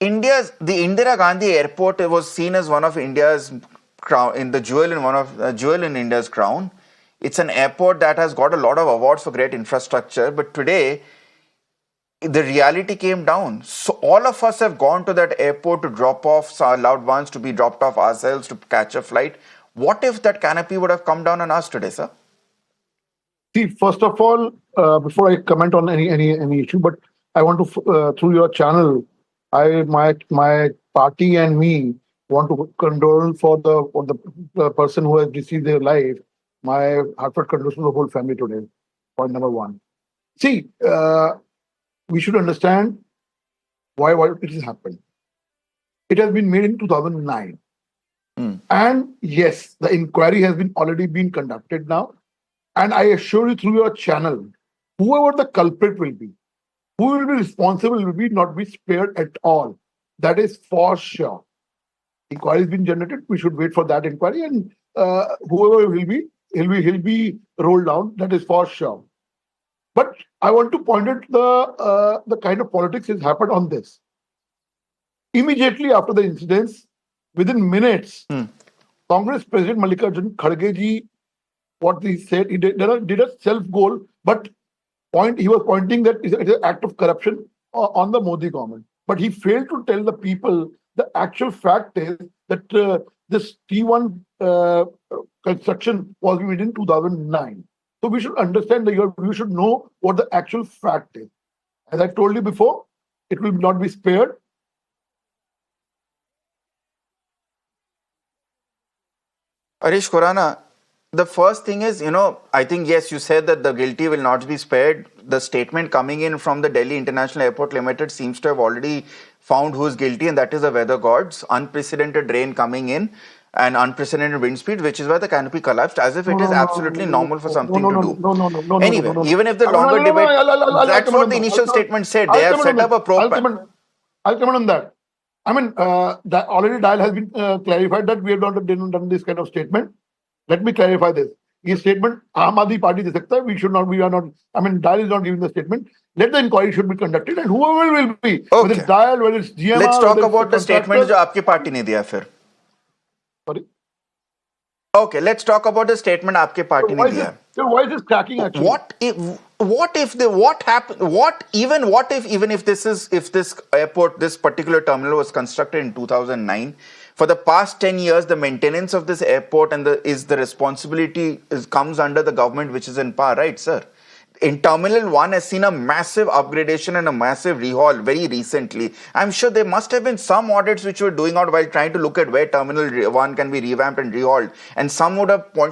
the Indira Gandhi Airport was seen as one of India's crown, in the jewel in one of jewel in India's crown. It's an airport that has got a lot of awards for great infrastructure, but today the reality came down. So all of us have gone to that airport to drop off our loved ones, to be dropped off ourselves, to catch a flight. What if that canopy would have come down on us today, sir? See, first of all, before I comment on any issue, but I want to through your channel, my party and me want to condole for the person who has received their life. My heartfelt condolences to the whole family today. Point number one. See, we should understand why it has happened. It has been made in 2009. And yes, the inquiry has already been conducted now. And I assure you through your channel, whoever the culprit will be, who will be responsible will not be spared at all. That is for sure. Inquiry has been generated. We should wait for that inquiry, and whoever will be, he'll be rolled down. That is for sure. But I want to point out the kind of politics has happened on this. Immediately after the incidents, within minutes, Congress President Mallikarjun Kharge ji, what he said, he did a self-goal, but he was pointing that it's an act of corruption on the Modi government. But he failed to tell the people the actual fact is that this T1 construction was made in 2009. So we should understand that we should know what the actual fact is. As I told you before, it will not be spared. Harish, Khuranna, the first thing is, I think, yes, you said that the guilty will not be spared. The statement coming in from the Delhi International Airport Limited seems to have already found who is guilty, and that is the weather gods. Unprecedented rain coming in and unprecedented wind speed, which is why the canopy collapsed, as if it is absolutely normal for something to do. No. Anyway, even if the longer debate, that's what the initial statement said. They have set up a probe. I'll comment on that. I mean, that already Dial has been clarified that we have not done this kind of statement. Let me clarify this. This statement, Aam Aadmi Party de sakta hai. We are not, I mean, Dial is not giving the statement. Let the inquiry should be conducted, and whoever will be, whether it's Dial, whether it's GMR. Let's talk about the statement जो आपकी party ने दिया फिर. Sorry? Okay, let's talk about the statement आपके party ने दिया. So why is this cracking actually? Even if this airport, this particular terminal was constructed in 2009, for the past 10 years, the maintenance of this airport the responsibility comes under the government which is in power, right, sir? In Terminal 1 has seen a massive upgradation and a massive rehaul very recently. I'm sure there must have been some audits which were doing out while trying to look at where Terminal 1 can be revamped and rehauled. And some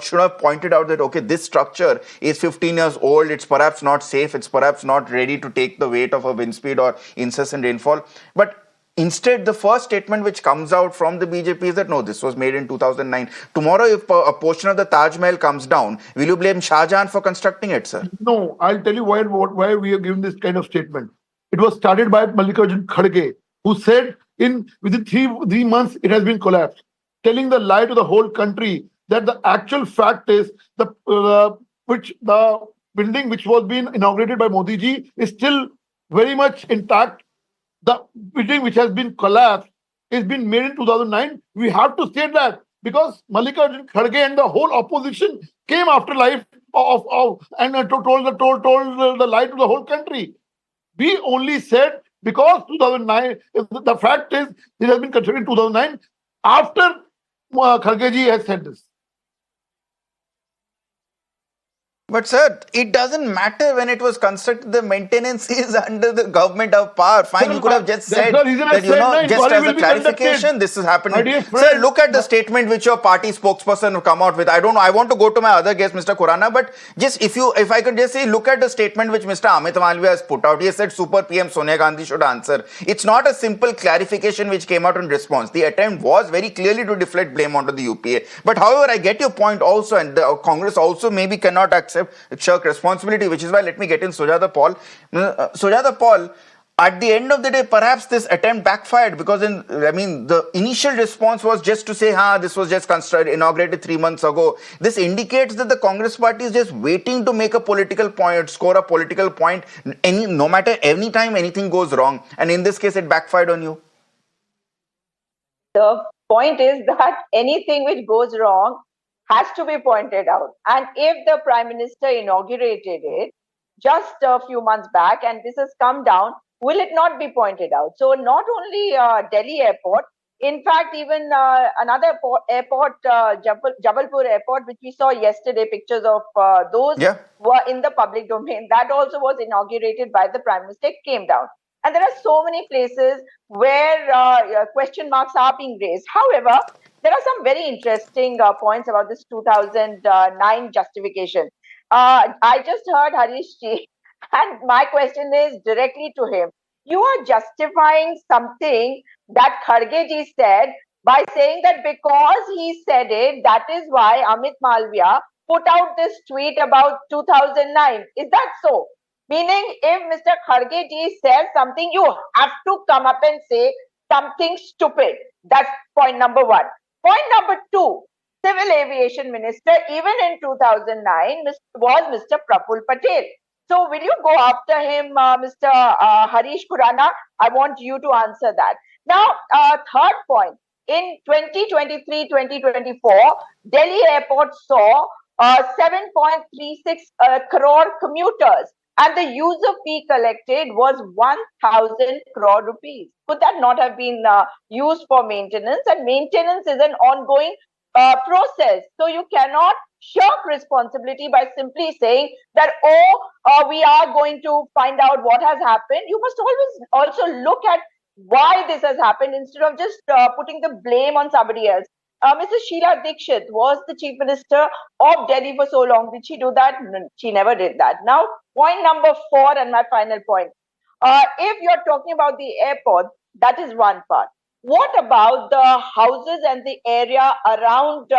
should have pointed out that, okay, this structure is 15 years old, it's perhaps not safe, it's perhaps not ready to take the weight of a wind speed or incessant rainfall. But instead, the first statement which comes out from the BJP is that, no, this was made in 2009. Tomorrow, if a portion of the Taj Mahal comes down, will you blame Shah Jahan for constructing it, sir? No, I'll tell you why we are giving this kind of statement. It was started by Mallikarjun Kharge, who said within three months, it has been collapsed, telling the lie to the whole country that the actual fact is the building which was being inaugurated by Modi ji is still very much intact. The building which has been collapsed has been made in 2009. We have to state that because Mallikarjun Kharge and the whole opposition came after life and told the lie to the whole country. We only said because 2009, the fact is it has been constructed in 2009 after Kharge ji has said this. But sir, it doesn't matter when it was constructed. The maintenance is under the government of power. Fine, you could have just said that, just as a clarification, this is happening. Sir, look at the statement which your party spokesperson have come out with. I don't know. I want to go to my other guest, Mr. Khuranna, but just if I could just say, look at the statement which Mr. Amit Malviya has put out. He said Super PM Sonia Gandhi should answer. It's not a simple clarification which came out in response. The attempt was very clearly to deflect blame onto the UPA. But however, I get your point also, and the Congress also maybe cannot accept shirk responsibility, which is why let me get in Sujata Paul. Sujata Paul, at the end of the day, perhaps this attempt backfired because the initial response was just to say, this was just inaugurated 3 months ago. This indicates that the Congress party is just waiting to make a political point, score a political point, no matter any time anything goes wrong. And in this case, it backfired on you. The point is that anything which goes wrong has to be pointed out. And if the Prime Minister inaugurated it just a few months back and this has come down, will it not be pointed out? So not only Delhi airport, in fact, even another airport, Jabalpur airport, which we saw yesterday, pictures of those were in the public domain, that also was inaugurated by the Prime Minister, came down. And there are so many places where question marks are being raised. However, there are some very interesting points about this 2009 justification. I just heard Harish ji, and my question is directly to him. You are justifying something that Kharge ji said by saying that because he said it, that is why Amit Malviya put out this tweet about 2009. Is that so? Meaning, if Mr. Kharge ji says something, you have to come up and say something stupid. That's point number one. Point number two, Civil Aviation Minister, even in 2009, was Mr. Praful Patel. So, will you go after him, Mr. Harish Khuranna? I want you to answer that. Now, third point, in 2023-2024, Delhi Airport saw 7.36 crore commuters, and the user fee collected was 1,000 crore rupees. Could that not have been used for maintenance? And maintenance is an ongoing process. So you cannot shirk responsibility by simply saying that, we are going to find out what has happened. You must always also look at why this has happened instead of just putting the blame on somebody else. Mrs. Sheila Dikshit was the Chief Minister of Delhi for so long. Did she do that? No, she never did that. Now, point number 4 and my final point. If you're talking about the airport, that is one part. What about the houses and the area around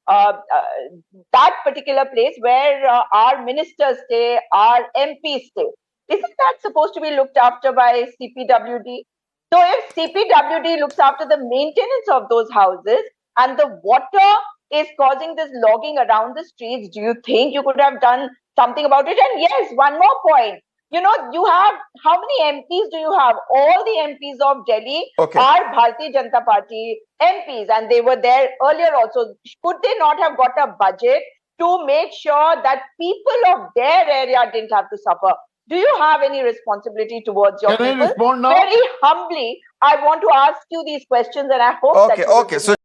that particular place where our ministers stay, our MPs stay? Isn't that supposed to be looked after by CPWD? So if CPWD looks after the maintenance of those houses and the water is causing this logging around the streets, do you think you could have done something about it? And yes, one more point. You know, you have, how many MPs do you have? All the MPs of Delhi are Bharatiya Janata Party MPs, and they were there earlier also. Could they not have got a budget to make sure that people of their area didn't have to suffer? Do you have any responsibility towards your people? Can I respond now? Very humbly, I want to ask you these questions, and I hope that you will